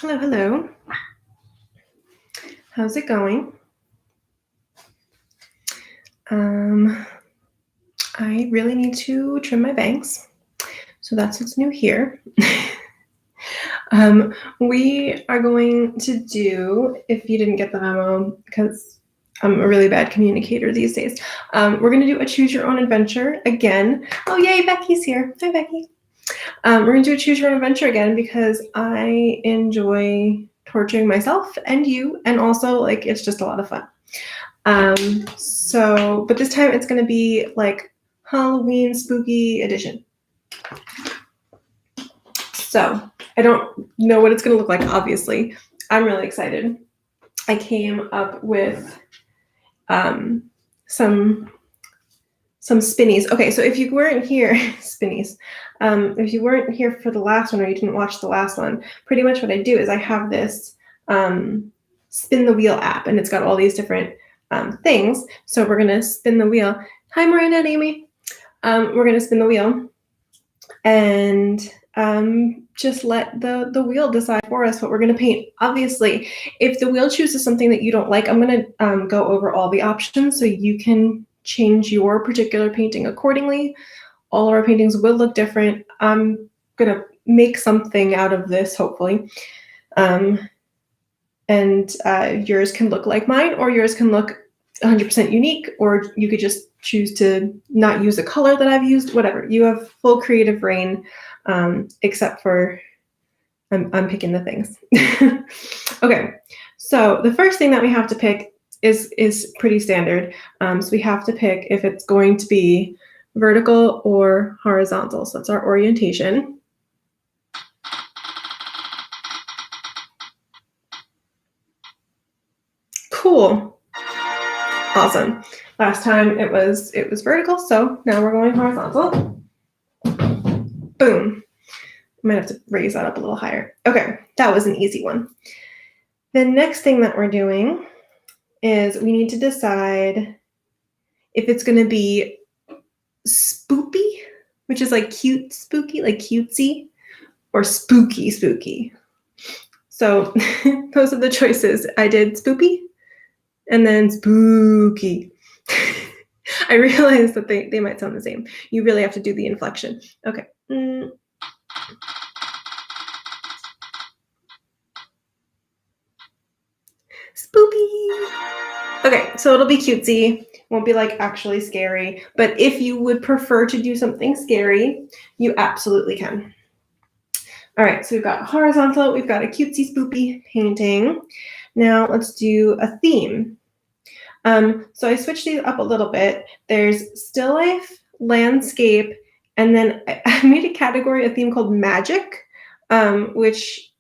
Hello, hello. How's it going? Um, I really need to trim my bangs, so that's what's new here. We are going to do, if you didn't get the memo, because I'm a really bad communicator these days, we're going to do a choose your own adventure again. Oh, yay, Becky's here. Hi, Becky. We're going to do a choose your own adventure again because I enjoy torturing myself and you, and also, like, it's just a lot of fun. But this time it's going to be like Halloween spooky edition. So I don't know what it's going to look like, obviously. I'm really excited. I came up with some spinnies. Okay, so if you weren't here, spinnies. If you weren't here for the last one or you didn't watch the last one, pretty much what I do is I have this spin the wheel app, and it's got all these different things. So we're gonna spin the wheel. Hi, Miranda and Amy. We're gonna spin the wheel and just let the wheel decide for us what we're gonna paint. Obviously, if the wheel chooses something that you don't like, I'm gonna go over all the options so you can change your particular painting accordingly. All of our paintings will look different. I'm gonna make something out of this, hopefully. And yours can look like mine, or yours can look 100% unique, or you could just choose to not use a color that I've used, whatever. You have full creative reign, except for I'm picking the things. Okay, so the first thing that we have to pick is pretty standard. So we have to pick if it's going to be vertical or horizontal. So that's our orientation. Cool. Awesome. Last time it was vertical, so now we're going horizontal. Boom. I might have to raise that up a little higher. Okay, that was an easy one. The next thing that we're doing is we need to decide if it's going to be spoopy, which is like cute spooky, like cutesy, or spooky spooky. So those are the choices. I did spoopy and then spooky. I realized that they might sound the same. You really have to do the inflection. Okay. Spoopy. Okay, so it'll be cutesy. Won't be like actually scary. But if you would prefer to do something scary, you absolutely can. All right, so we've got horizontal, we've got a cutesy spoopy painting. Now let's do a theme. So I switched these up a little bit. There's still life, landscape, and then I made a category, a theme called magic, which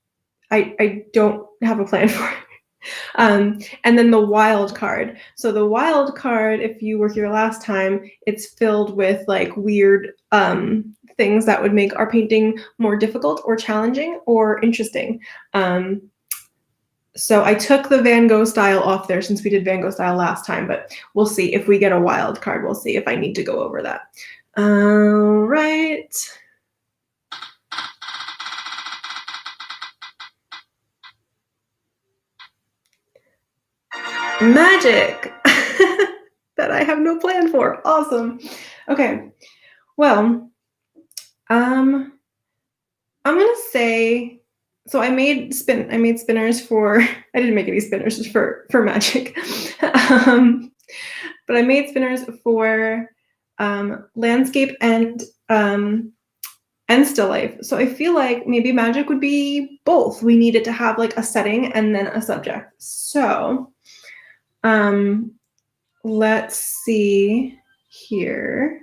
I don't have a plan for. And then the wild card. So the wild card, if you were here last time, it's filled with like weird things that would make our painting more difficult or challenging or interesting. So I took the Van Gogh style off there since we did Van Gogh style last time, but we'll see if we get a wild card. We'll see if I need to go over that. All right. Magic that I have no plan for. Awesome. Okay. Well, I'm gonna say, so I made spinners for, I didn't make any spinners for magic. But I made spinners for landscape and still life. So I feel like maybe magic would be both. We needed to have like a setting and then a subject. So let's see here.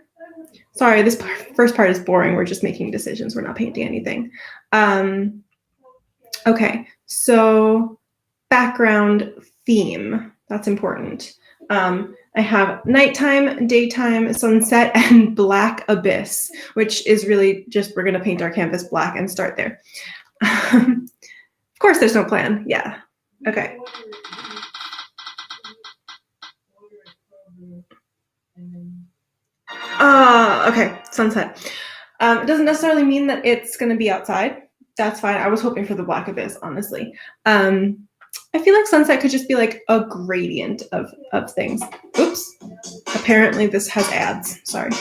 Sorry, this first part is boring. We're just making decisions. We're not painting anything. Okay, so background theme. That's important. I have nighttime, daytime, sunset, and black abyss, which is really just we're going to paint our canvas black and start there. Of course, there's no plan. Yeah. Okay. Okay, sunset. It doesn't necessarily mean that it's going to be outside. That's fine. I was hoping for the Black Abyss, honestly. I feel like sunset could just be like a gradient of things. Oops. Apparently this has ads. Sorry.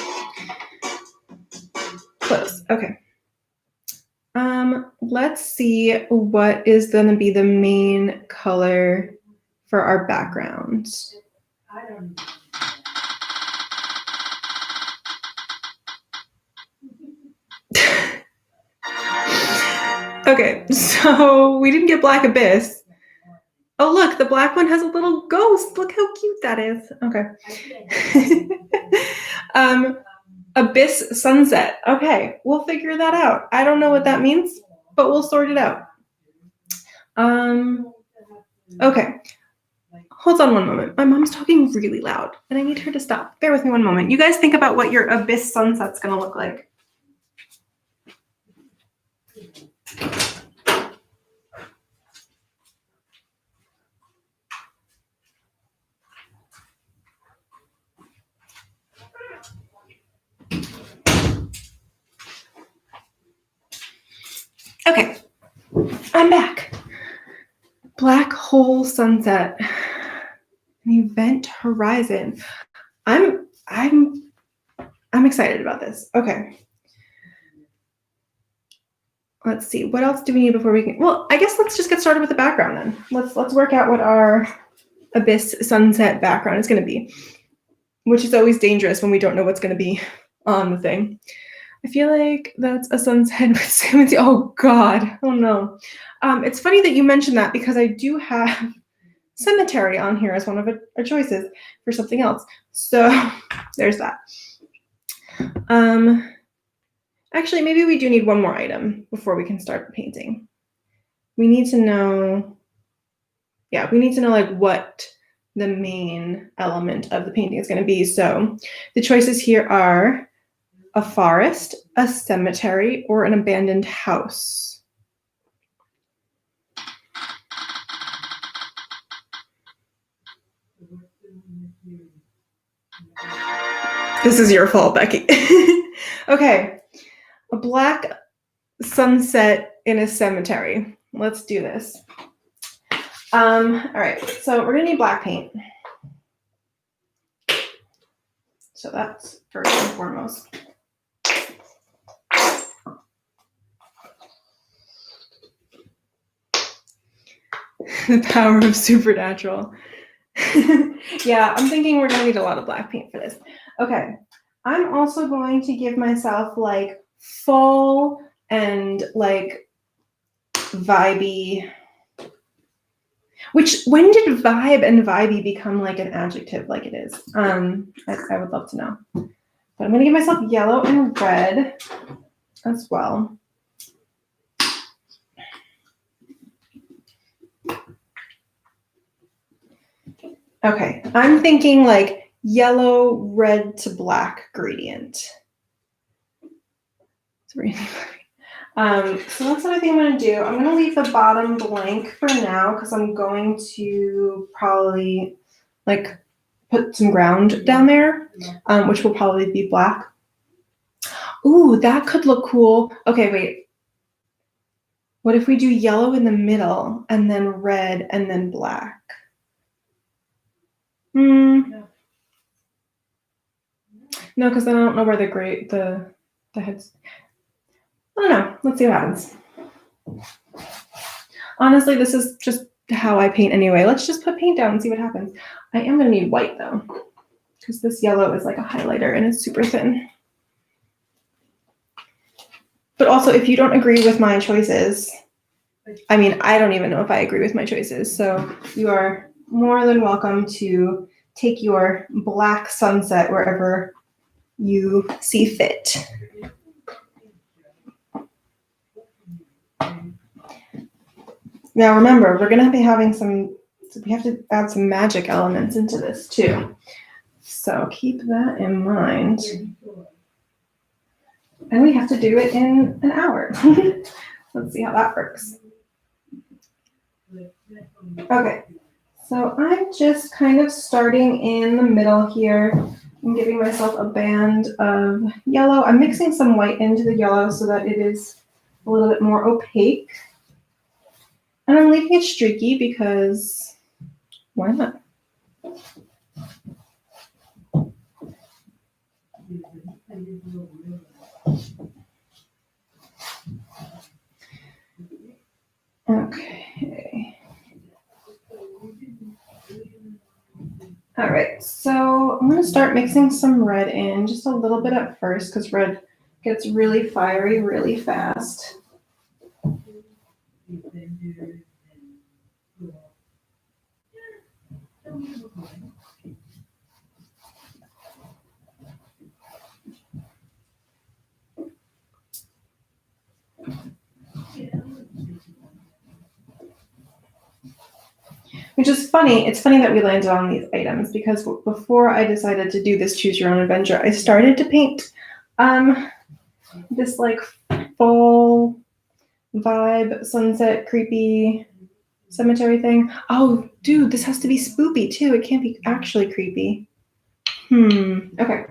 Close. Okay. Let's see what is going to be the main color for our background. I don't know. Okay, so we didn't get Black Abyss. Oh, look, the black one has a little ghost. Look how cute that is. Okay. Abyss sunset. Okay, we'll figure that out. I don't know what that means, but we'll sort it out. Okay. Hold on one moment. My mom's talking really loud, and I need her to stop. Bear with me one moment. You guys think about what your Abyss sunset's going to look like. Okay, I'm back. Black hole sunset, an event horizon. I'm excited about this. Okay. Let's see. What else do we need before we can? Well, I guess let's just get started with the background then. Let's work out what our Abyss sunset background is going to be, which is always dangerous when we don't know what's going to be on the thing. I feel like that's a sunset with Sam. Oh God. Oh no. It's funny that you mentioned that because I do have cemetery on here as one of our choices for something else. So there's that. Actually, maybe we do need one more item before we can start painting. We need to know, like what the main element of the painting is going to be. So the choices here are a forest, a cemetery, or an abandoned house. This is your fault, Becky. Okay. A black sunset in a cemetery. Let's do this. All right, so we're gonna need black paint. So that's first and foremost. The power of supernatural. Yeah, I'm thinking we're gonna need a lot of black paint for this. Okay, I'm also going to give myself like fall and like vibey. When did vibe and vibey become like an adjective like it is? I would love to know. But I'm gonna give myself yellow and red as well. Okay, I'm thinking like yellow, red to black gradient. So that's what I think I'm going to do. I'm going to leave the bottom blank for now because I'm going to probably like put some ground down there, which will probably be black. Ooh, that could look cool. Okay, wait. What if we do yellow in the middle and then red and then black? No, because then I don't know where the heads. I don't know. Let's see what happens. Honestly, this is just how I paint anyway. Let's just put paint down and see what happens. I am going to need white though, because this yellow is like a highlighter and it's super thin. But also, if you don't agree with my choices, I mean, I don't even know if I agree with my choices. So you are more than welcome to take your black sunset wherever you see fit. Now remember, we're going to be having we have to add some magic elements into this too. So keep that in mind. And we have to do it in an hour. Let's see how that works. Okay, so I'm just kind of starting in the middle here. I'm giving myself a band of yellow. I'm mixing some white into the yellow so that it is a little bit more opaque. And I'm leaving it streaky because why not? Okay. All right, so I'm gonna start mixing some red in, just a little bit at first, because red gets really fiery really fast. Which is funny. It's funny that we landed on these items because before I decided to do this choose your own adventure, I started to paint this like fall vibe, sunset, creepy cemetery thing. Oh, dude, this has to be spoopy too. It can't be actually creepy. Okay.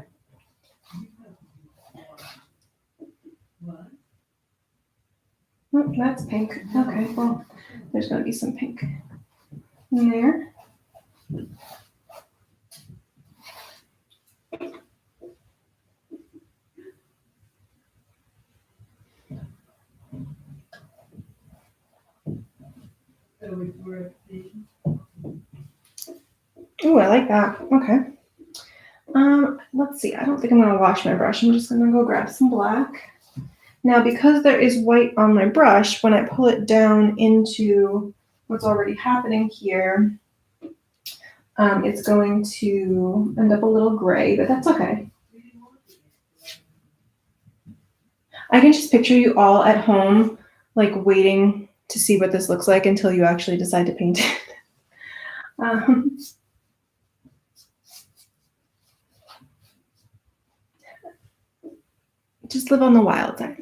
Oh, that's pink. Okay, well, there's gonna be some pink in there. Oh, I like that. Okay. Let's see. I don't think I'm gonna wash my brush. I'm just gonna go grab some black. Now, because there is white on my brush, when I pull it down into what's already happening here, it's going to end up a little gray, but that's okay. I can just picture you all at home, like waiting to see what this looks like until you actually decide to paint it. Just live on the wild side.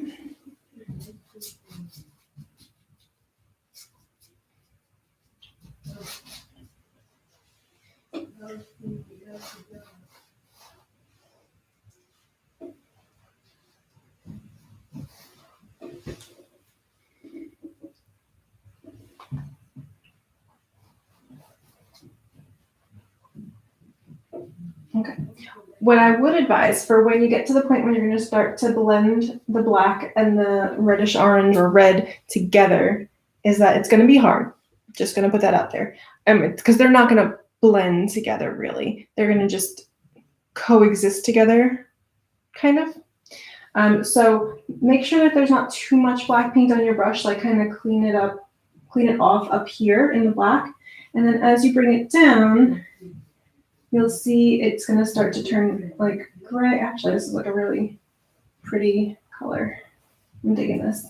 Okay. What I would advise for when you get to the point where you're going to start to blend the black and the reddish orange or red together is that it's going to be hard. Just going to put that out there. Because they're not going to blend together, really. They're going to just coexist together, kind of. So make sure that there's not too much black paint on your brush, like kind of clean it off up here in the black. And then as you bring it down, you'll see it's going to start to turn like gray. Actually, this is like a really pretty color. I'm digging this.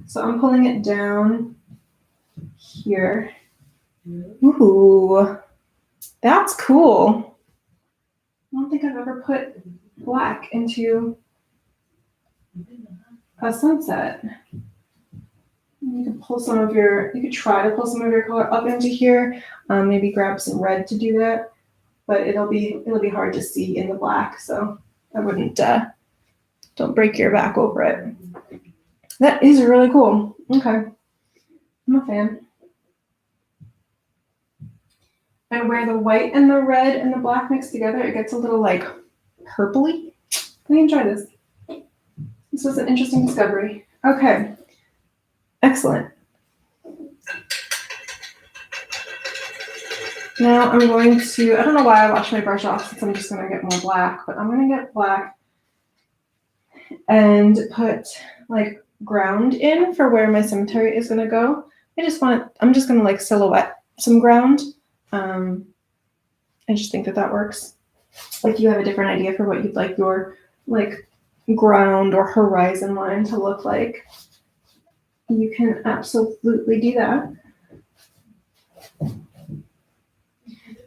So I'm pulling it down here. Ooh, that's cool. I don't think I've ever put black into a sunset. You could try to pull some of your color up into here. Maybe grab some red to do that, but it'll be hard to see in the black. So I wouldn't. Don't break your back over it. That is really cool. Okay, I'm a fan. And where the white and the red and the black mix together, it gets a little like purpley. I enjoy this. This was an interesting discovery. Okay. Excellent. Now I'm going to, I don't know why I washed my brush off since I'm just going to get more black, but I'm going to get black and put like ground in for where my cemetery is going to go. I'm just going to like silhouette some ground. I just think that works. If you have a different idea for what you'd like your like ground or horizon line to look like, you can absolutely do that. And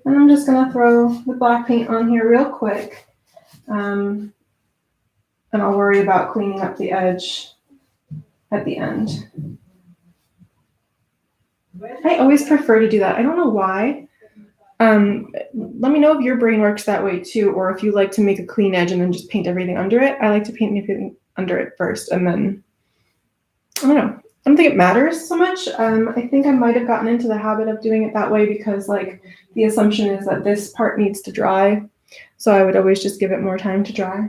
I'm just going to throw the black paint on here real quick. And I'll worry about cleaning up the edge at the end. I always prefer to do that. I don't know why. Let me know if your brain works that way too, or if you like to make a clean edge and then just paint everything under it. I like to paint under it first, and then I don't know. I don't think it matters so much. I think I might have gotten into the habit of doing it that way because like the assumption is that this part needs to dry. So I would always just give it more time to dry.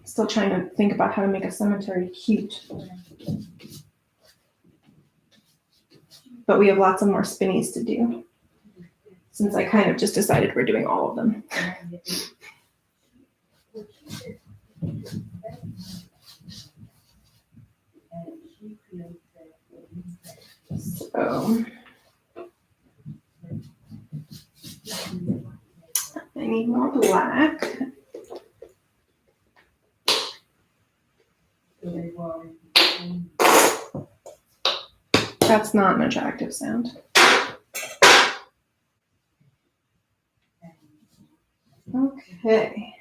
Still trying to think about how to make a cemetery cute. But we have lots of more spinnies to do, since I kind of just decided we're doing all of them. So I need more black. That's not an attractive sound. Okay.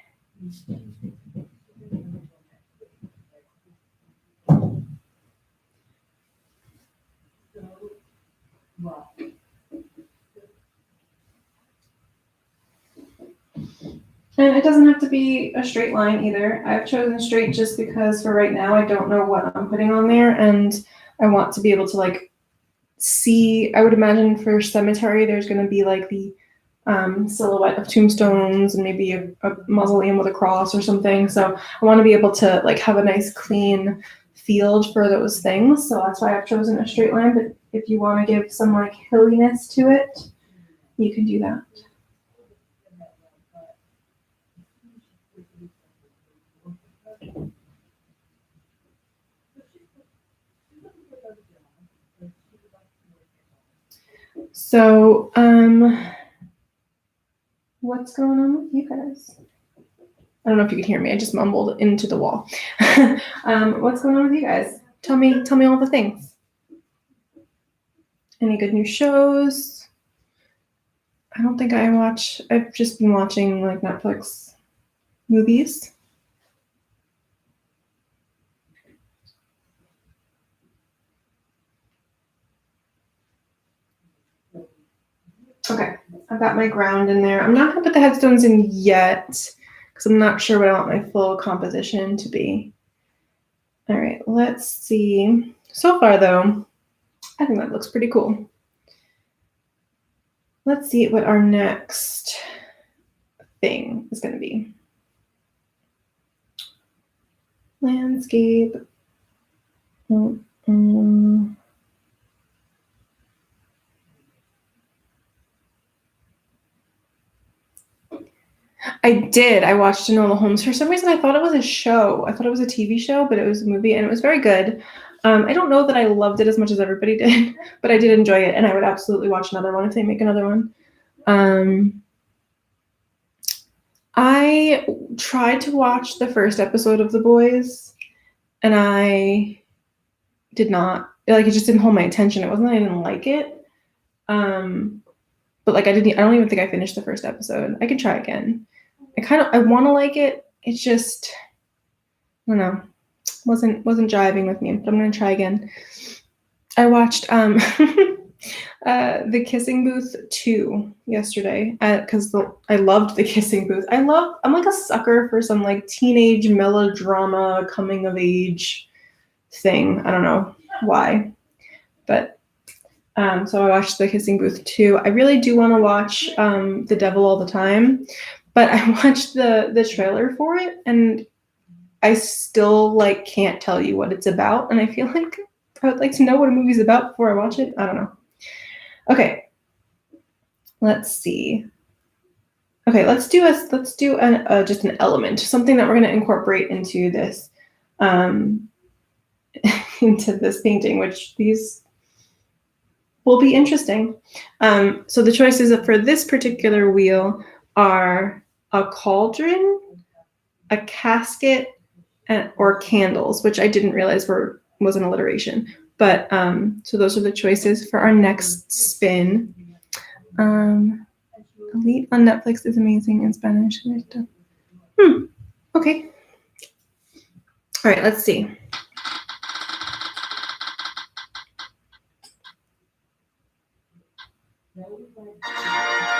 And it doesn't have to be a straight line either. I've chosen straight just because for right now I don't know what I'm putting on there, and I want to be able to like see. I would imagine for cemetery there's going to be like the silhouette of tombstones and maybe a mausoleum with a cross or something. So I want to be able to like have a nice clean field for those things. So that's why I've chosen a straight line. But if you want to give some like hilliness to it, you can do that. So, what's going on with you guys? I don't know if you can hear me. I just mumbled into the wall. What's going on with you guys? Tell me all the things. Any good new shows? I don't think I watch. I've just been watching like Netflix movies. Okay, I've got my ground in there. I'm not gonna put the headstones in yet because I'm not sure what I want my full composition to be. All right, let's see. So far though, I think that looks pretty cool. Let's see what our next thing is gonna be. Landscape. I did. I watched Enola Holmes. For some reason, I thought it was a show. I thought it was a TV show, but it was a movie, and it was very good. I don't know that I loved it as much as everybody did, but I did enjoy it, and I would absolutely watch another one if they make another one. I tried to watch the first episode of The Boys, and I did not. Like, it just didn't hold my attention. It wasn't that I didn't like it. But like I don't even think I finished the first episode. I could try again. I want to like it. It's just, I don't know, wasn't jiving with me, but I'm gonna try again. I watched The Kissing Booth 2 yesterday because I loved The Kissing Booth. I'm like a sucker for some like teenage melodrama coming of age thing. I don't know why, but so I watched The Kissing Booth 2. I really do want to watch The Devil All the Time, but I watched the trailer for it, and I still like can't tell you what it's about, and I feel like I would like to know what a movie's about before I watch it. I don't know. Okay, let's see. Okay, let's do just an element, something that we're going to incorporate into this into this painting, which these will be interesting. So the choices for this particular wheel are a cauldron, a casket, or candles, which I didn't realize was an alliteration. But so those are the choices for our next spin. Elite on Netflix is amazing in Spanish. Okay. All right, let's see.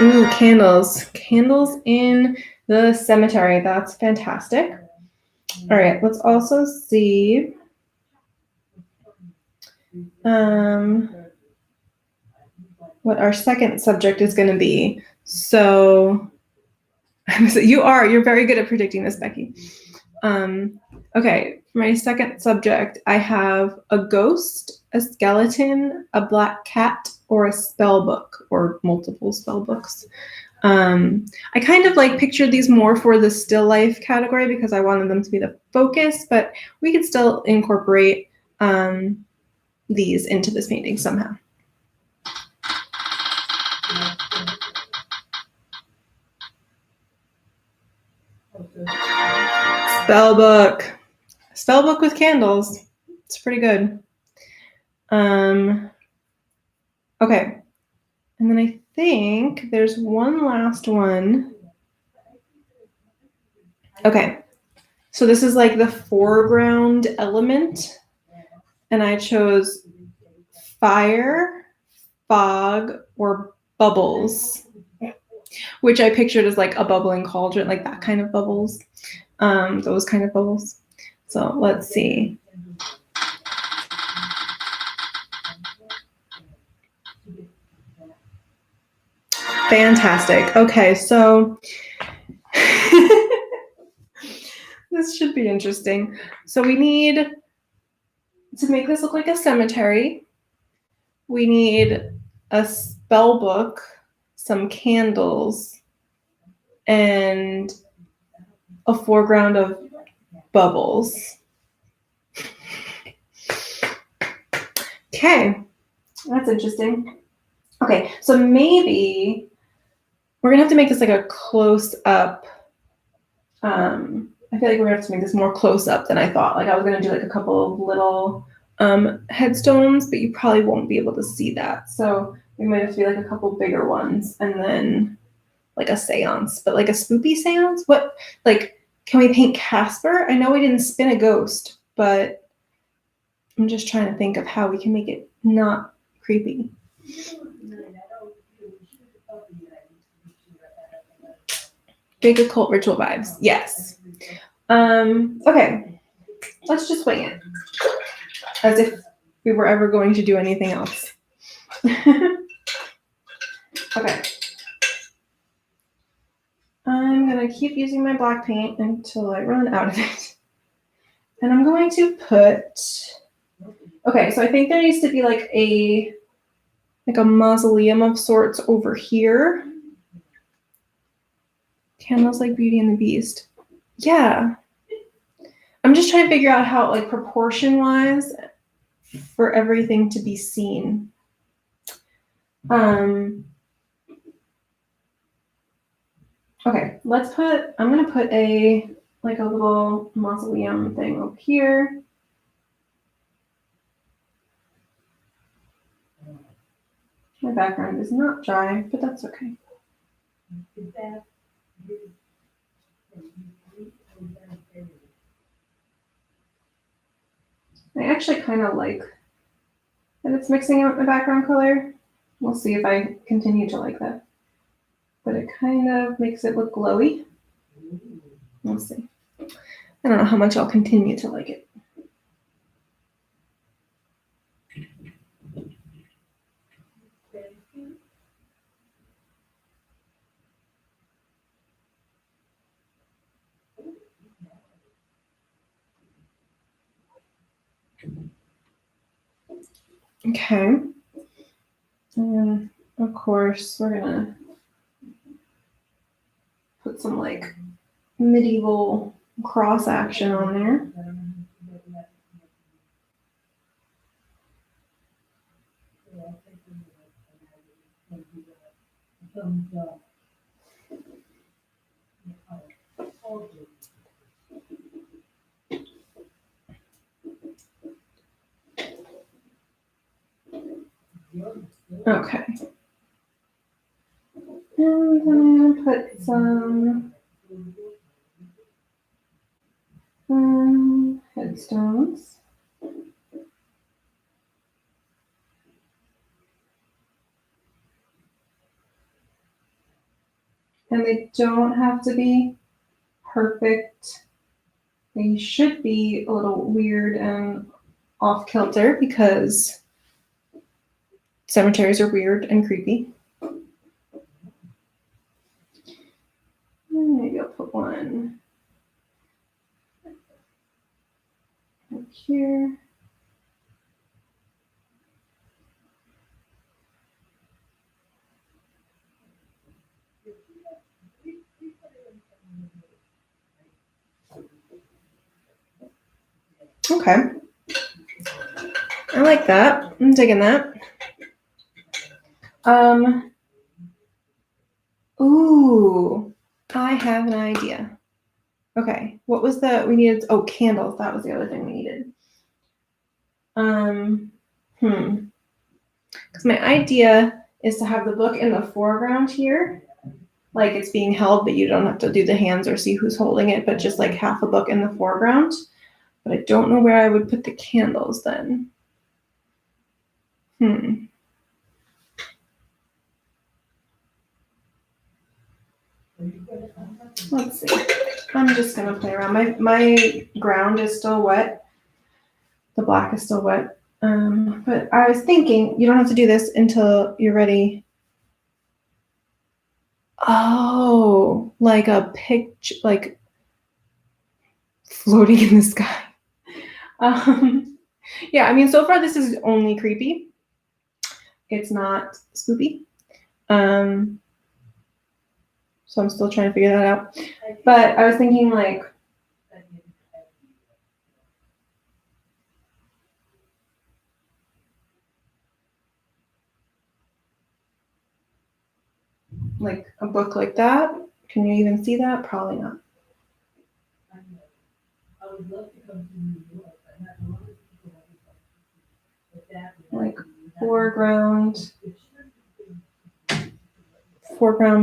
Ooh, candles. Candles in the cemetery. That's fantastic. All right, let's also see what our second subject is going to be. So you're very good at predicting this, Becky. Okay, for my second subject, I have a ghost, a skeleton, a black cat, or a spell book, or multiple spell books. I kind of like pictured these more for the still life category because I wanted them to be the focus, but we could still incorporate these into this painting somehow. Spell book. Spell book with candles. It's pretty good. Okay. And then I think there's one last one. Okay. So this is like the foreground element. And I chose fire, fog, or bubbles, which I pictured as like a bubbling cauldron, like that kind of bubbles, those kind of bubbles. So let's see. Fantastic. Okay, so this should be interesting. So we need to make this look like a cemetery. We need a spell book, some candles, and a foreground of bubbles. Okay, that's interesting. Okay, so maybe we're gonna have to make this like a close up. I feel like we're gonna have to make this more close up than I thought. Like I was gonna do like a couple of little headstones, but you probably won't be able to see that. So we might have to be like a couple bigger ones and then like a seance, but like a spoopy seance. What, like, can we paint Casper? I know we didn't spin a ghost, but I'm just trying to think of how we can make it not creepy. Big occult ritual vibes. Yes. Okay. Let's just wing it. As if we were ever going to do anything else. Okay. I'm going to keep using my black paint until I run out of it. And I'm going to put... Okay, so I think there needs to be like a mausoleum of sorts over here. Candles like Beauty and the Beast. Yeah. I'm just trying to figure out how, like, proportion-wise for everything to be seen. Okay, I'm gonna put a little mausoleum thing up here. My background is not dry, but that's okay. I actually kind of like that it's mixing out my background color. We'll see if I continue to like that. But it kind of makes it look glowy. We'll see. I don't know how much I'll continue to like it. Okay. And of course, we're gonna put some like medieval cross action on there. Okay. And then I'm gonna put some headstones. And they don't have to be perfect. They should be a little weird and off kilter because cemeteries are weird and creepy. Maybe I'll put one up here. Okay. I like that. I'm digging that. Ooh, I have an idea. Okay, what was we needed, candles. That was the other thing we needed. Because my idea is to have the book in the foreground here, like it's being held, but you don't have to do the hands or see who's holding it, but just like half a book in the foreground. But I don't know where I would put the candles then. Let's see. I'm just gonna play around. My ground is still wet. The black is still wet. But I was thinking you don't have to do this until you're ready. Oh, like a picture, like floating in the sky. Yeah, I mean, so far this is only creepy. It's not spoopy. So I'm still trying to figure that out. But I was thinking like a book like that. Can you even see that? Probably not. Like foreground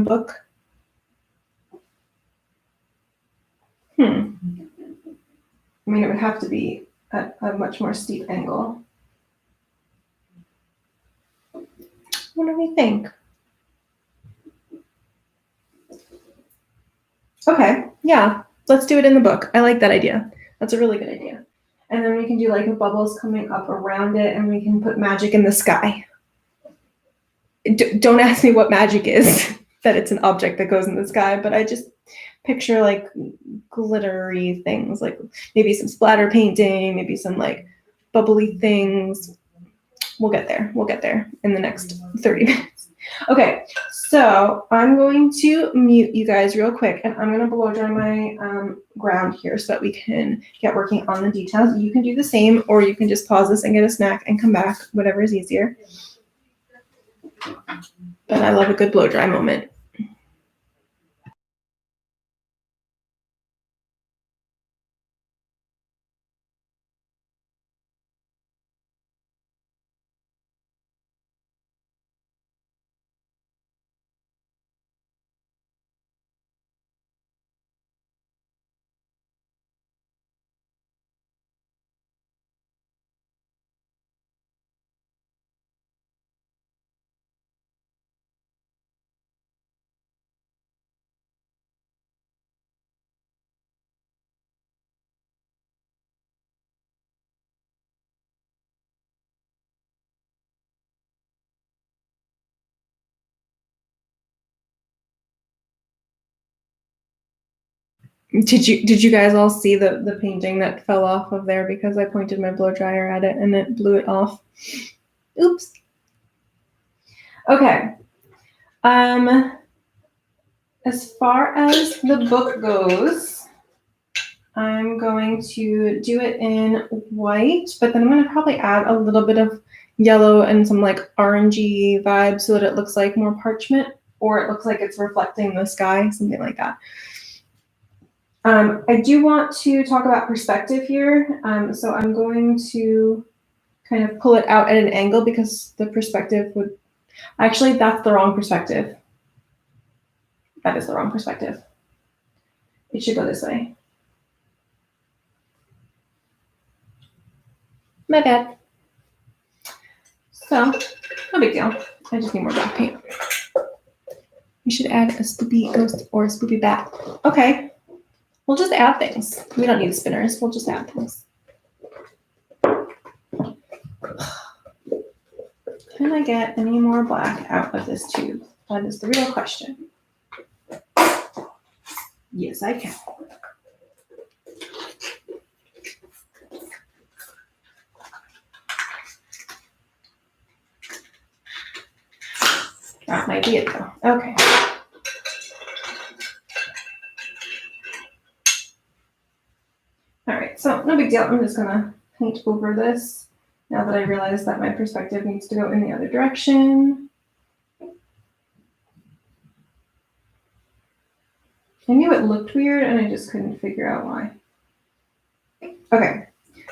book. I mean, it would have to be at a much more steep angle. What do we think? Okay, yeah, let's do it in the book. I like that idea. That's a really good idea. And then we can do like bubbles coming up around it, and we can put magic in the sky. Don't ask me what magic is, that it's an object that goes in the sky, but I just picture like glittery things, like maybe some splatter painting, maybe some like bubbly things. We'll get there. We'll get there in the next 30 minutes. Okay, so I'm going to mute you guys real quick, and I'm going to blow dry my ground here so that we can get working on the details. You can do the same, or you can just pause this and get a snack and come back, whatever is easier. But I love a good blow dry moment. Did you guys all see the painting that fell off of there because I pointed my blow dryer at it and it blew it off? Oops. Okay. As far as the book goes, I'm going to do it in white, but then I'm going to probably add a little bit of yellow and some like orangey vibes so that it looks like more parchment, or it looks like it's reflecting the sky, something like that. I do want to talk about perspective here. So I'm going to kind of pull it out at an angle because the perspective would, actually, that's the wrong perspective. That is the wrong perspective. It should go this way. My bad. So, no big deal. I just need more black paint. We should add a spoopy ghost or a spoopy bat. Okay. We'll just add things. We don't need spinners. We'll just add things. Can I get any more black out of this tube? That is the real question. Yes, I can. That might be it though. Okay. All right, so no big deal. I'm just gonna paint over this now that I realize that my perspective needs to go in the other direction. I knew it looked weird and I just couldn't figure out why. Okay,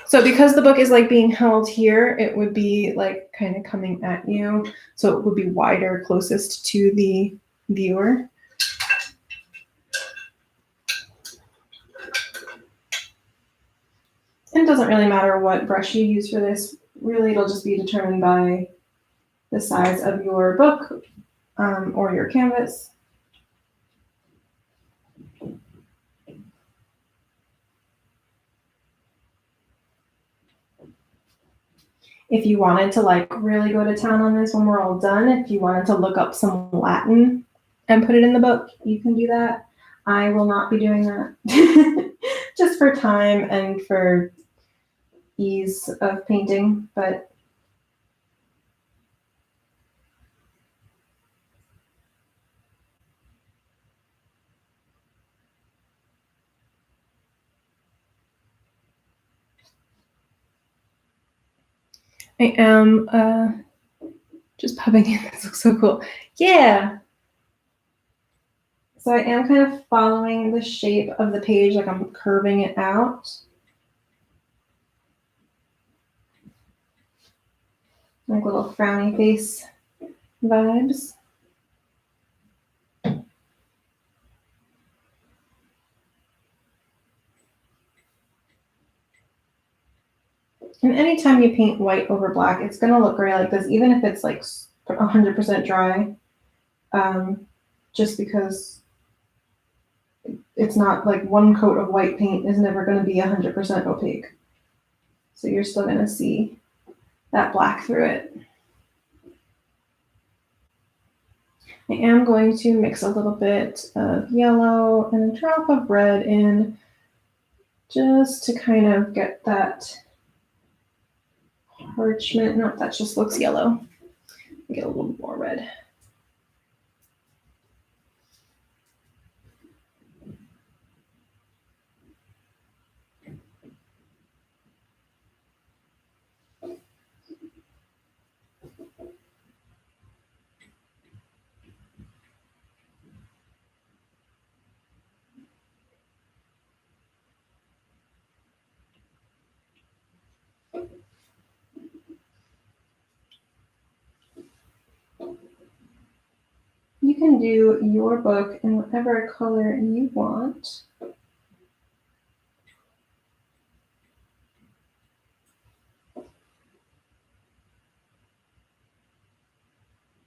so because the book is like being held here, it would be like kind of coming at you. So it would be wider, closest to the viewer. And it doesn't really matter what brush you use for this. Really, it'll just be determined by the size of your book or your canvas. If you wanted to like really go to town on this when we're all done, if you wanted to look up some Latin and put it in the book, you can do that. I will not be doing that just for time and for ease of painting, but I am just popping in. This looks so cool. Yeah. So I am kind of following the shape of the page, like I'm curving it out. Like little frowny face vibes. And anytime you paint white over black, it's going to look gray like this, even if it's like 100% dry, just because it's not like one coat of white paint is never going to be 100% opaque. So you're still going to see that black through it. I am going to mix a little bit of yellow and a drop of red in just to kind of get that parchment. No, that just looks yellow. Get a little more red. You can do your book in whatever color you want.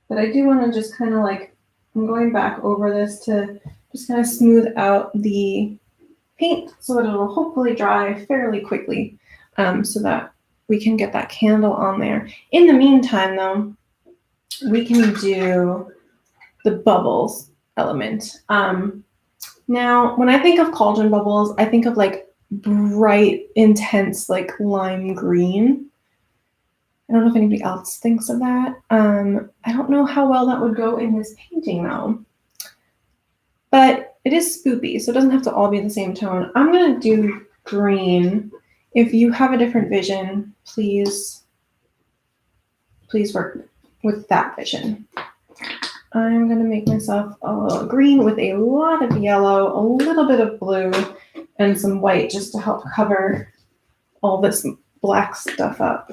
But I do want to just kind of like, I'm going back over this to just kind of smooth out the paint so that it'll hopefully dry fairly quickly so that we can get that candle on there. In the meantime, though, we can do the bubbles element. Now, when I think of cauldron bubbles, I think of like bright, intense, like lime green. I don't know if anybody else thinks of that. I don't know how well that would go in this painting though. But it is spoopy, so it doesn't have to all be the same tone. I'm gonna do green. If you have a different vision, please work with that vision. I'm gonna make myself a green with a lot of yellow, a little bit of blue, and some white just to help cover all this black stuff up.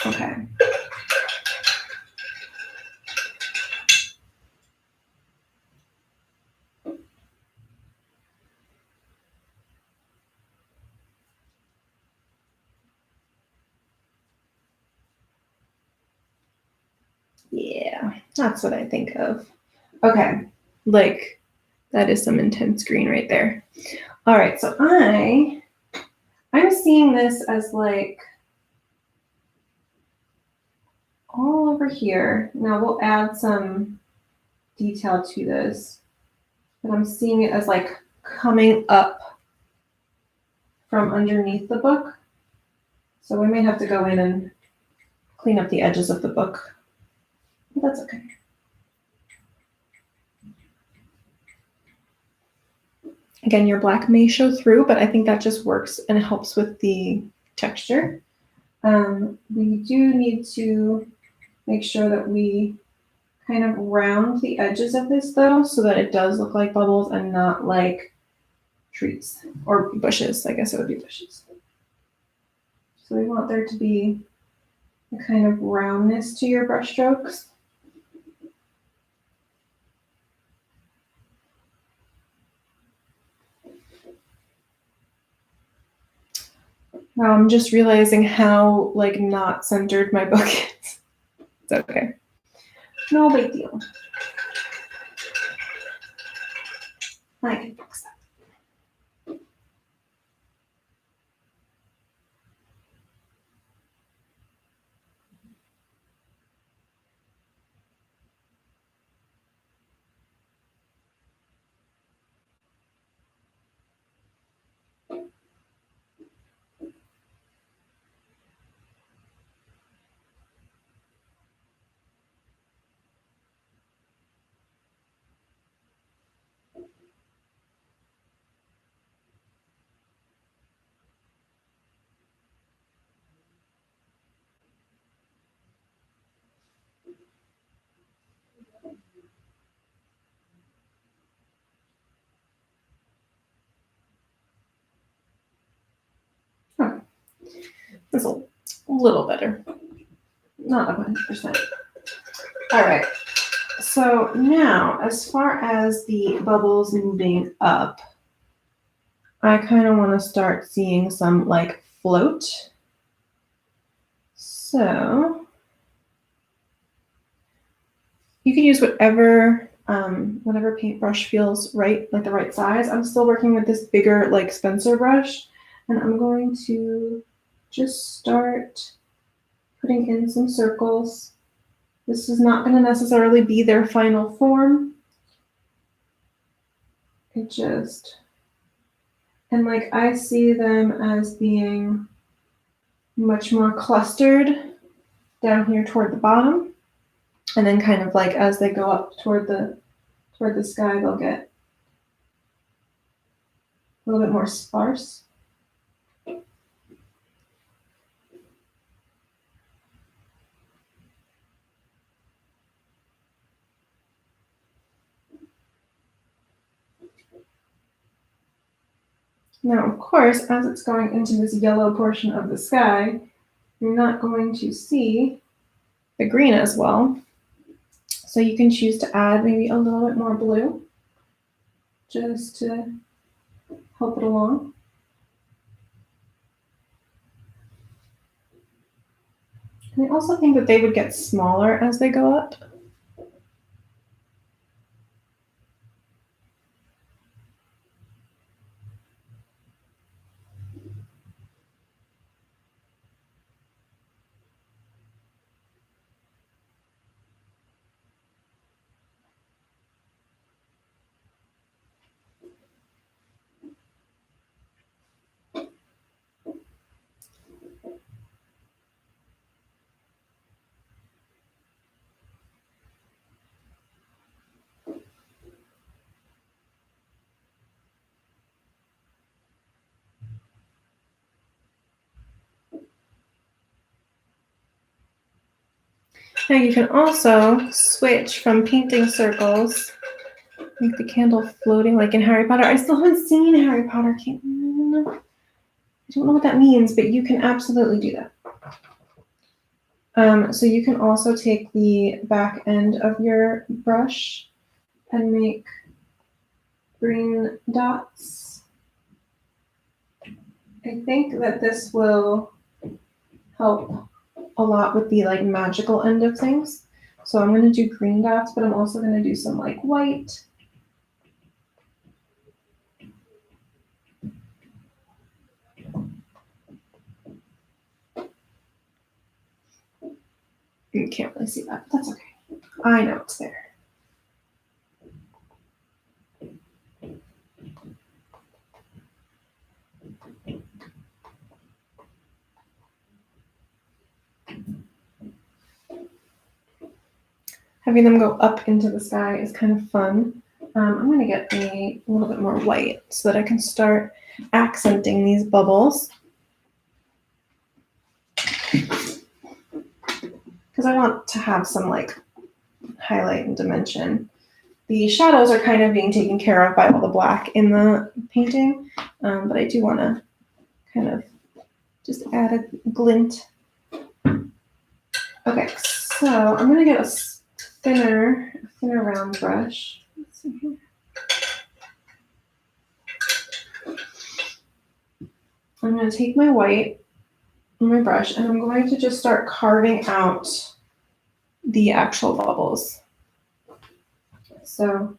Okay. Yeah, that's what I think of. Okay, like that is some intense green right there. All right, so I'm seeing this as like all over here. Now we'll add some detail to this, but I'm seeing it as like coming up from underneath the book. So we may have to go in and clean up the edges of the book. But that's okay. Again, your black may show through, but I think that just works and it helps with the texture. We do need to make sure that we kind of round the edges of this though, so that it does look like bubbles and not like trees or bushes. I guess it would be bushes. So we want there to be a kind of roundness to your brush strokes. Now I'm just realizing how like not centered my book is. It's okay. No big deal. I can fix that. Oh, that's a little better. Not 100%. All right. So now, as far as the bubbles moving up, I kind of want to start seeing some like float. So you can use whatever paintbrush feels right, like the right size. I'm still working with this bigger like Spencer brush, and I'm going to just start putting in some circles. This is not going to necessarily be their final form. And like I see them as being much more clustered down here toward the bottom. And then kind of like as they go up toward the sky, they'll get a little bit more sparse. Now, of course, as it's going into this yellow portion of the sky, you're not going to see the green as well. So you can choose to add maybe a little bit more blue just to help it along. And I also think that they would get smaller as they go up. Now you can also switch from painting circles, make the candle floating like in Harry Potter. I still haven't seen Harry Potter. I don't know what that means, but you can absolutely do that. So you can also take the back end of your brush and make green dots. I think that this will help a lot with the like magical end of things. So I'm going to do green dots, but I'm also going to do some like white. You can't really see that, but that's okay. I know it's there. Having them go up into the sky is kind of fun. I'm going to get a little bit more white so that I can start accenting these bubbles. Because I want to have some like highlight and dimension. The shadows are kind of being taken care of by all the black in the painting, but I do want to kind of just add a glint. Okay, so I'm going to get a thinner round brush. Let's see here. I'm going to take my white and my brush and I'm going to just start carving out the actual bubbles. So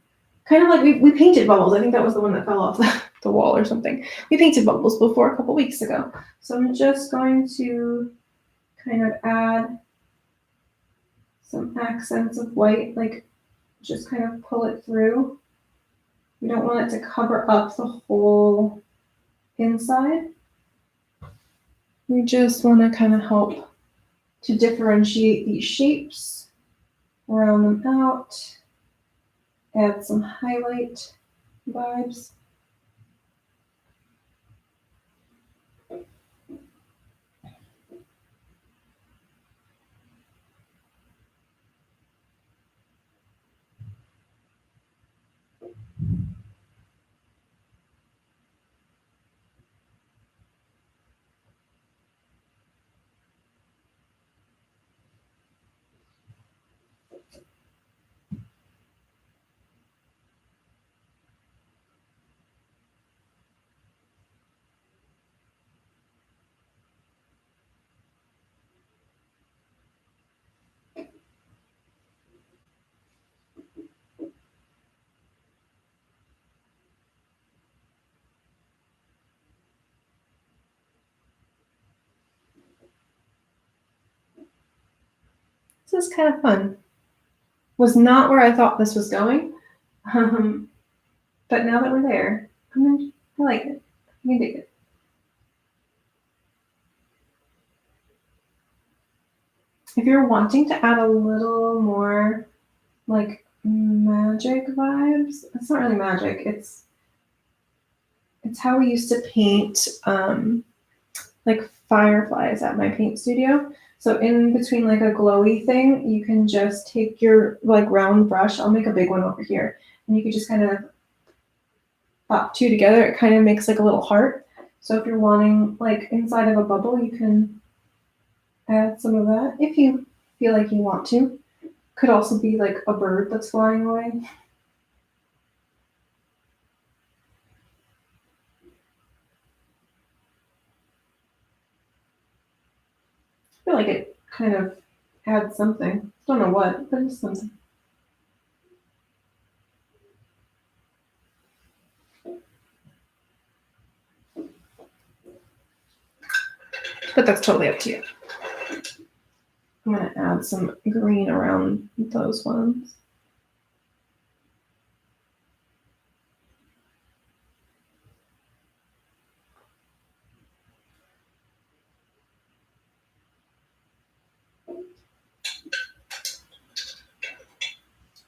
kind of like we painted bubbles. I think that was the one that fell off the wall or something. We painted bubbles before a couple weeks ago. So I'm just going to kind of add some accents of white, like just kind of pull it through. We don't want it to cover up the whole inside. We just want to kind of help to differentiate these shapes, round them out, add some highlight vibes. This is kind of fun. Was not where I thought this was going, but now that we're there, I like it. I can dig it. If you're wanting to add a little more like magic vibes, it's not really magic. It's how we used to paint like fireflies at my paint studio. So in between like a glowy thing, you can just take your like round brush. I'll make a big one over here, and you can just kind of pop two together. It kind of makes like a little heart. So if you're wanting like inside of a bubble, you can add some of that if you feel like you want to. Could also be like a bird that's flying away. I feel like it kind of adds something. Don't know what, but it's something. But that's totally up to you. I'm going to add some green around those ones.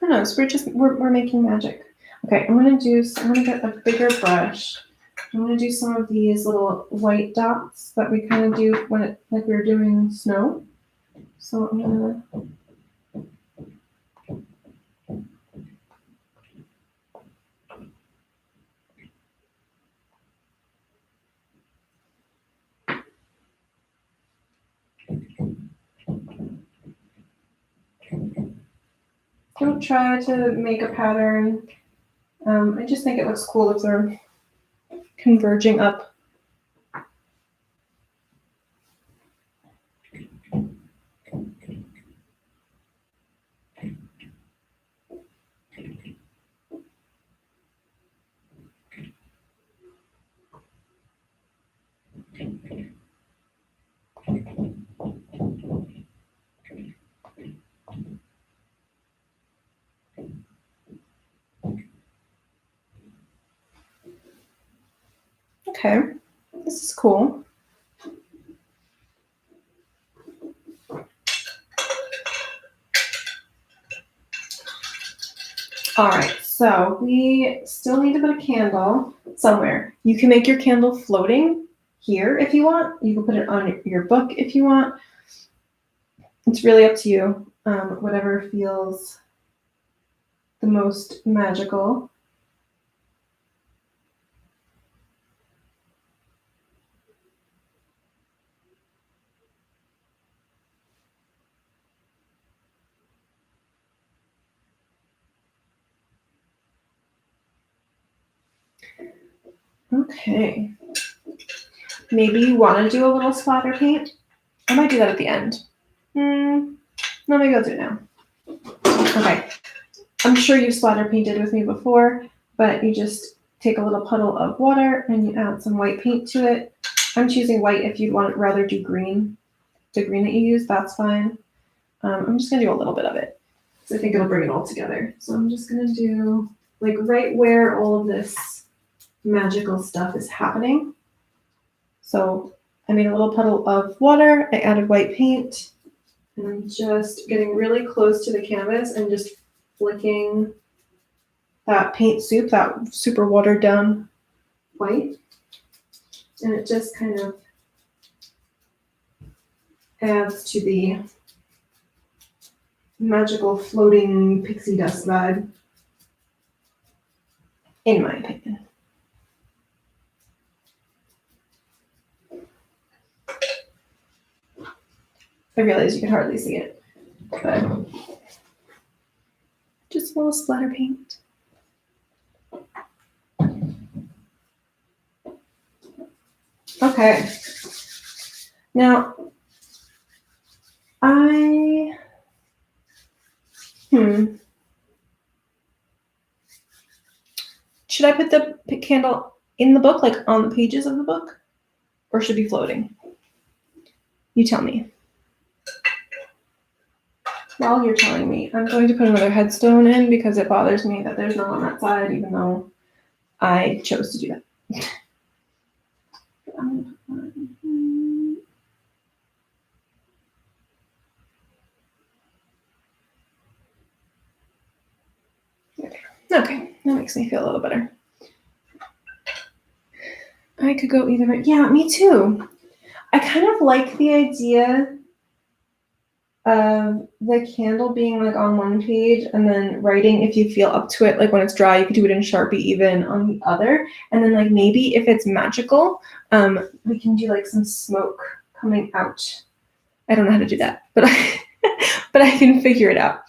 I don't know, so we're making magic. Okay, I'm gonna get a bigger brush. I'm gonna do some of these little white dots that we kind of do like we were doing snow. So I'm gonna don't try to make a pattern. I just think it looks cool if they're converging up. Okay, this is cool. All right, so we still need to put a candle somewhere. You can make your candle floating here if you want. You can put it on your book if you want. It's really up to you, whatever feels the most magical. Okay. Maybe you want to do a little splatter paint. I might do that at the end. No, maybe I'll do it now. Okay. I'm sure you've splatter painted with me before, but you just take a little puddle of water and you add some white paint to it. I'm choosing white. If you'd rather do green, the green that you use, that's fine. I'm just gonna do a little bit of it. So I think it'll bring it all together. So I'm just gonna do like right where all of this magical stuff is happening. So I made a little puddle of water, I added white paint, and I'm just getting really close to the canvas and just flicking that paint soup, that super watered down white. And it just kind of adds to the magical floating pixie dust vibe, in my opinion. I realize you can hardly see it, but just a little splatter paint. Okay. Now, should I put the candle in the book, like on the pages of the book, or should it be floating? You tell me. While you're telling me, I'm going to put another headstone in because it bothers me that there's no on that side, even though I chose to do that. Okay, that makes me feel a little better. I could go either way. Yeah, me too. I kind of like the idea of the candle being like on one page and then writing, if you feel up to it, like when it's dry, you could do it in Sharpie even on the other. And then like maybe if it's magical, we can do like some smoke coming out. I don't know how to do that, but but I can figure it out.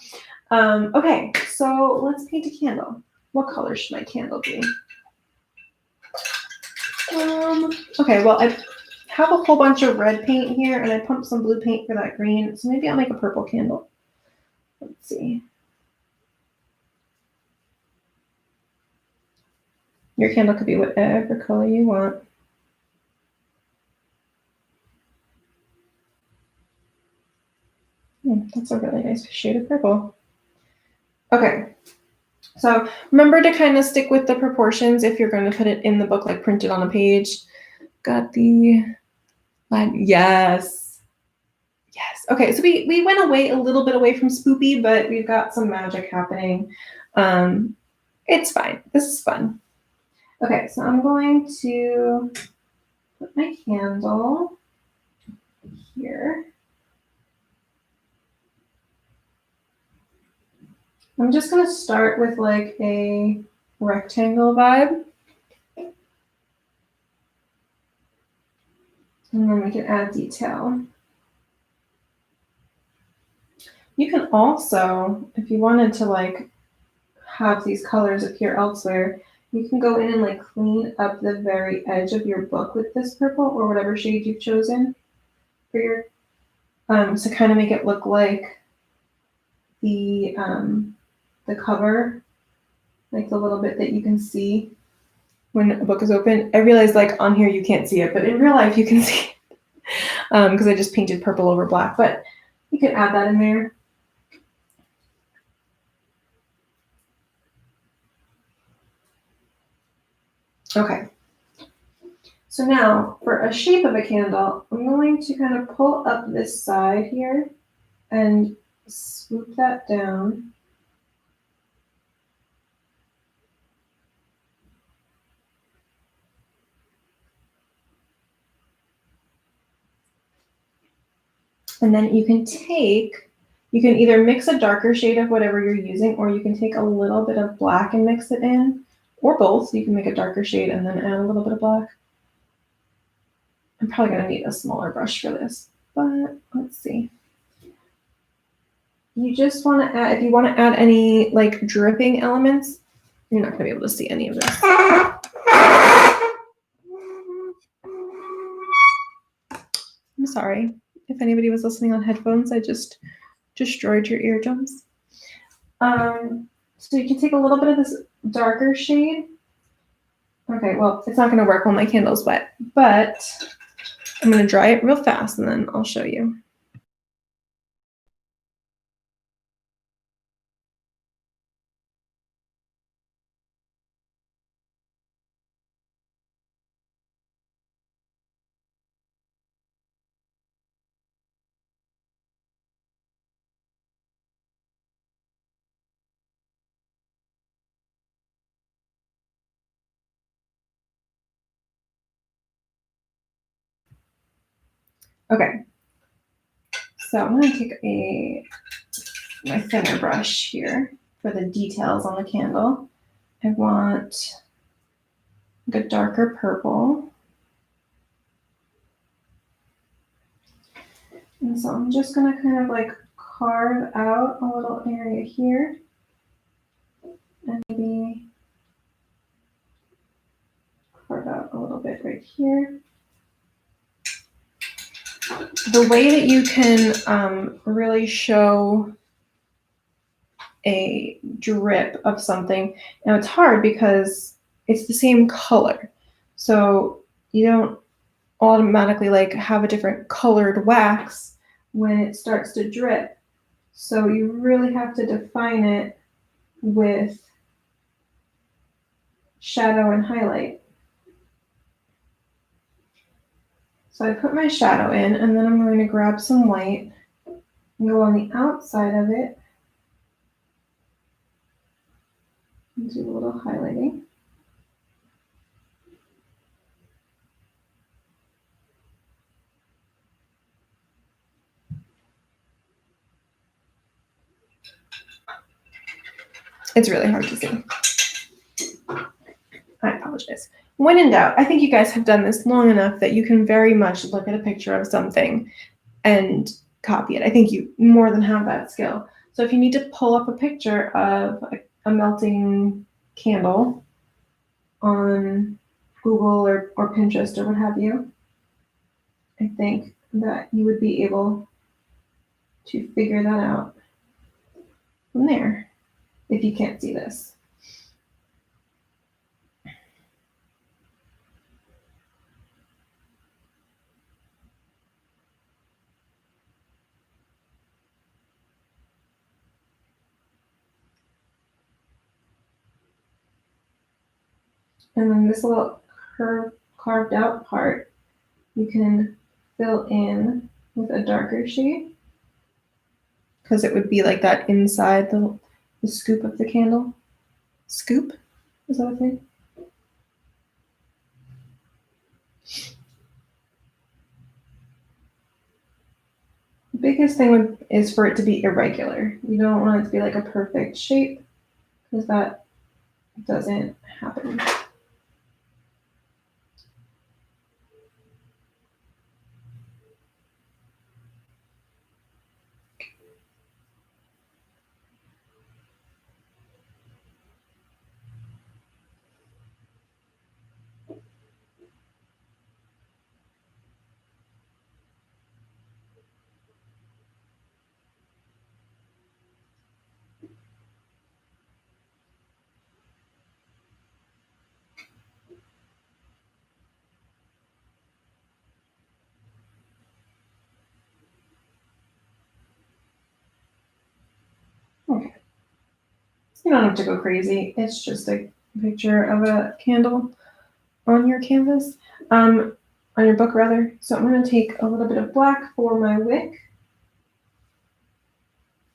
Okay, so let's paint a candle. What color should my candle be? Okay, well, I have a whole bunch of red paint here, and I pumped some blue paint for that green, so maybe I'll make a purple candle. Let's see. Your candle could be whatever color you want. That's a really nice shade of purple. Okay, so remember to kind of stick with the proportions if you're going to put it in the book, like printed on a page. Got the line. Yes. Yes. Okay, so we went a little bit away from spoopy, but we've got some magic happening. It's fine. This is fun. Okay, so I'm going to put my candle here. I'm just going to start with like a rectangle vibe. And then we can add detail. You can also, if you wanted to like have these colors appear elsewhere, you can go in and like clean up the very edge of your book with this purple or whatever shade you've chosen for your, to kind of make it look like the cover, like the little bit that you can see when a book is open. I realize like on here you can't see it, but in real life you can see it because I just painted purple over black, but you can add that in there. Okay. So now for a shape of a candle, I'm going to kind of pull up this side here and swoop that down. And then you can either mix a darker shade of whatever you're using, or you can take a little bit of black and mix it in, or both. So you can make a darker shade and then add a little bit of black. I'm probably going to need a smaller brush for this, but let's see. You just want to add, if you want to add any like dripping elements, you're not going to be able to see any of this. I'm sorry. If anybody was listening on headphones, I just destroyed your eardrums. So you can take a little bit of this darker shade. Okay, well, it's not going to work while my candle's wet, but I'm going to dry it real fast and then I'll show you. Okay, so I'm going to take my thinner brush here for the details on the candle. I want a darker purple. And so I'm just going to kind of like carve out a little area here. And maybe carve out a little bit right here. The way that you can really show a drip of something, now it's hard because it's the same color. So you don't automatically like have a different colored wax when it starts to drip. So you really have to define it with shadow and highlight. So I put my shadow in and then I'm going to grab some white and go on the outside of it and do a little highlighting. It's really hard to see. I apologize. When in doubt, I think you guys have done this long enough that you can very much look at a picture of something and copy it. I think you more than have that skill. So if you need to pull up a picture of a melting candle on Google or Pinterest or what have you, I think that you would be able to figure that out from there if you can't see this. And then this little carved out part, you can fill in with a darker shade because it would be like that inside the scoop of the candle. Scoop? Is that a thing? The biggest thing is for it to be irregular. You don't want it to be like a perfect shape because that doesn't happen. Okay. You don't have to go crazy. It's just a picture of a candle. on your canvas, on your book rather. So I'm going to take a little bit of black for my wick.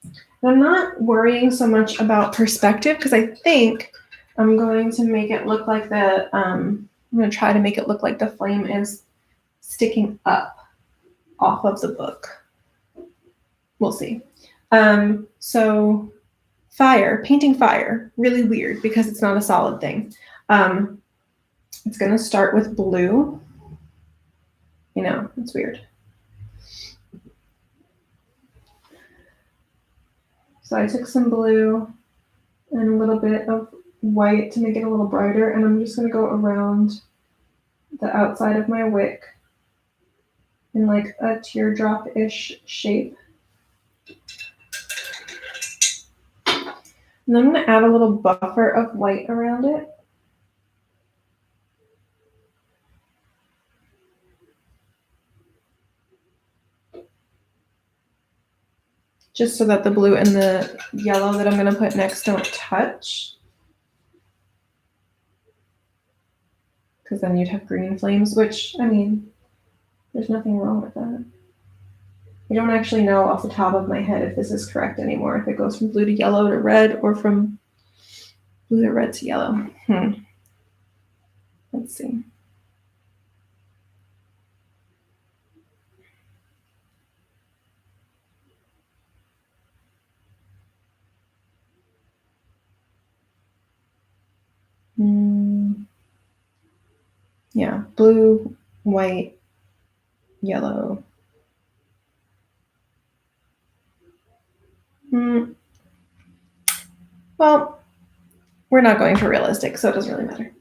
And I'm not worrying so much about perspective because I think I'm going to make it look like I'm going to try to make it look like the flame is sticking up off of the book. We'll see. So painting fire, really weird because it's not a solid thing. It's going to start with blue. You know, it's weird. So I took some blue and a little bit of white to make it a little brighter, and I'm just going to go around the outside of my wick in like a teardrop-ish shape. And then I'm going to add a little buffer of white around it. Just so that the blue and the yellow that I'm going to put next don't touch. Because then you'd have green flames, which, I mean, there's nothing wrong with that. I don't actually know off the top of my head if this is correct anymore, if it goes from blue to yellow to red or from blue to red to yellow. Let's see. Yeah, blue, white, yellow. Well, we're not going for realistic, so it doesn't really matter.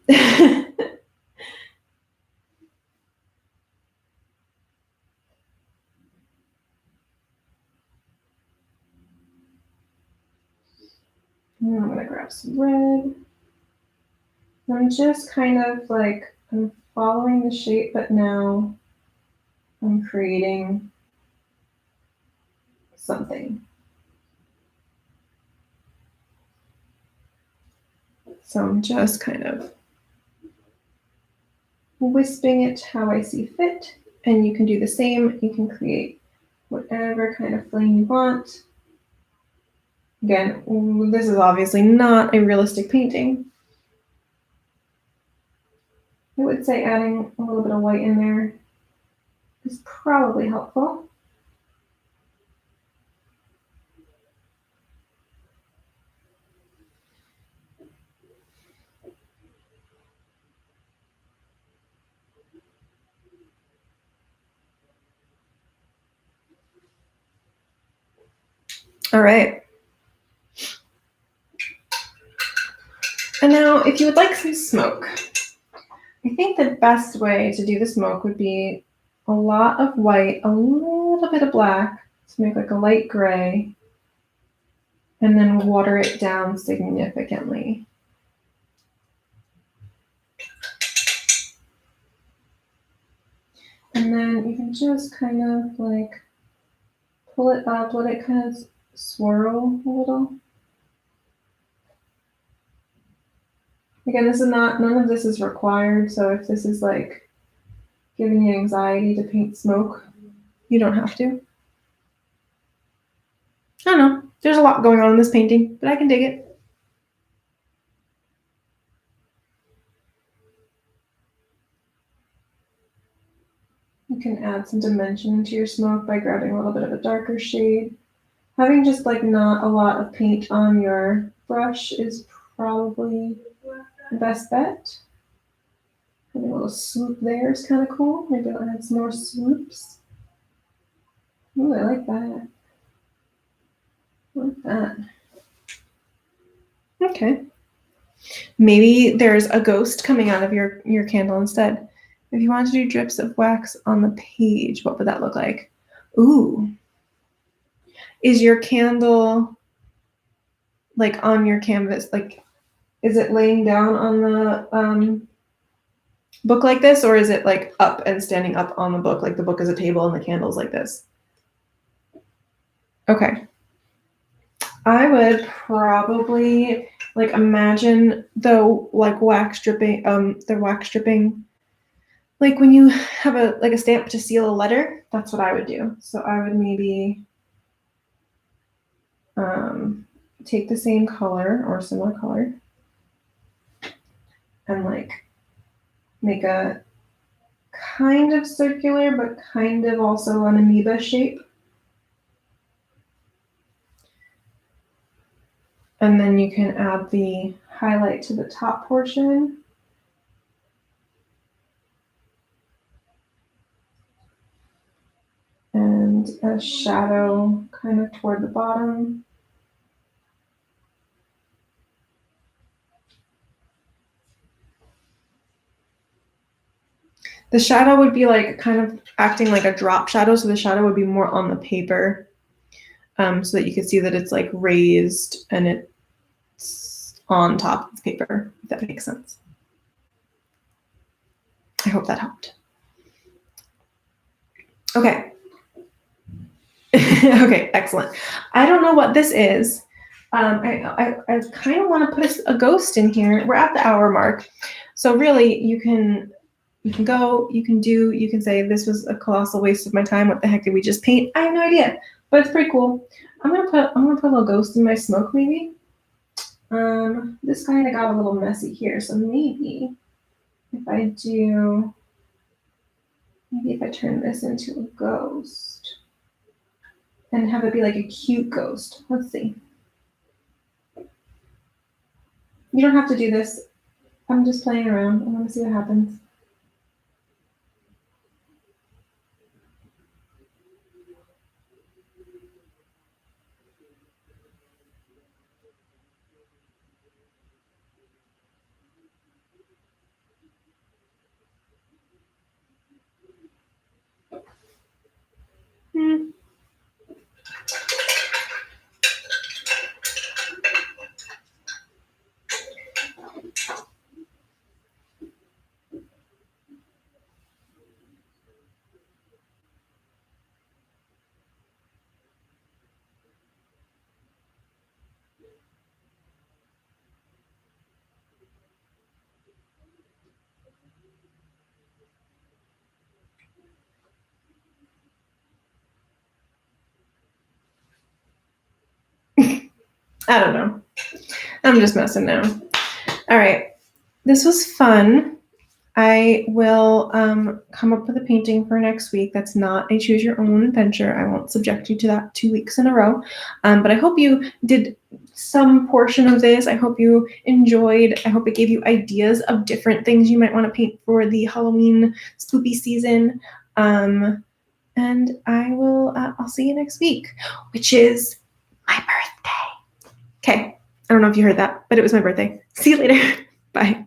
I'm going to grab some red. I'm just kind of like, I'm following the shape, but now I'm creating something. So I'm just kind of wisping it how I see fit, and you can do the same. You can create whatever kind of flame you want. Again, this is obviously not a realistic painting. I would say adding a little bit of white in there is probably helpful. All right. And now if you would like some smoke, I think the best way to do the smoke would be a lot of white, a little bit of black to make like a light gray, and then water it down significantly. And then you can just kind of like pull it up, let it kind of swirl a little. Again, none of this is required, so if this is like giving you anxiety to paint smoke, you don't have to. I don't know. There's a lot going on in this painting, but I can dig it. You can add some dimension to your smoke by grabbing a little bit of a darker shade. Having just like not a lot of paint on your brush is probably the best bet. Having a little swoop there is kind of cool. Maybe I'll add some more swoops. Ooh, I like that. I like that. Okay. Maybe there's a ghost coming out of your candle instead. If you wanted to do drips of wax on the page, what would that look like? Ooh. Is your candle like on your canvas? Like, is it laying down on the book like this, or is it like up and standing up on the book, like the book is a table and the candle's like this? Okay. I would probably Like imagine the like wax dripping, the wax dripping, like when you have a stamp to seal a letter, that's what I would do. So I would maybe take the same color or similar color and like make a kind of circular, but kind of also an amoeba shape. And then you can add the highlight to the top portion. And a shadow kind of toward the bottom. The shadow would be like kind of acting like a drop shadow, so the shadow would be more on the paper, so that you can see that it's like raised and it's on top of the paper, if that makes sense. I hope that helped. Okay. Okay, excellent. I don't know what this is. I kind of want to put a ghost in here. We're at the hour mark. So really you can go, you can say this was a colossal waste of my time. What the heck did we just paint? I have no idea, but it's pretty cool. I'm gonna put a little ghost in my smoke maybe. This kind of got a little messy here, so maybe if I turn this into a ghost and have it be like a cute ghost. Let's see. You don't have to do this. I'm just playing around. I want to see what happens. I don't know. I'm just messing now. All right. This was fun. I will come up with a painting for next week. That's not a choose your own adventure. I won't subject you to that 2 weeks in a row. But I hope you did some portion of this. I hope you enjoyed. I hope it gave you ideas of different things you might want to paint for the Halloween spoopy season. And I'll see you next week, which is my birthday. Okay. I don't know if you heard that, but it was my birthday. See you later. Bye.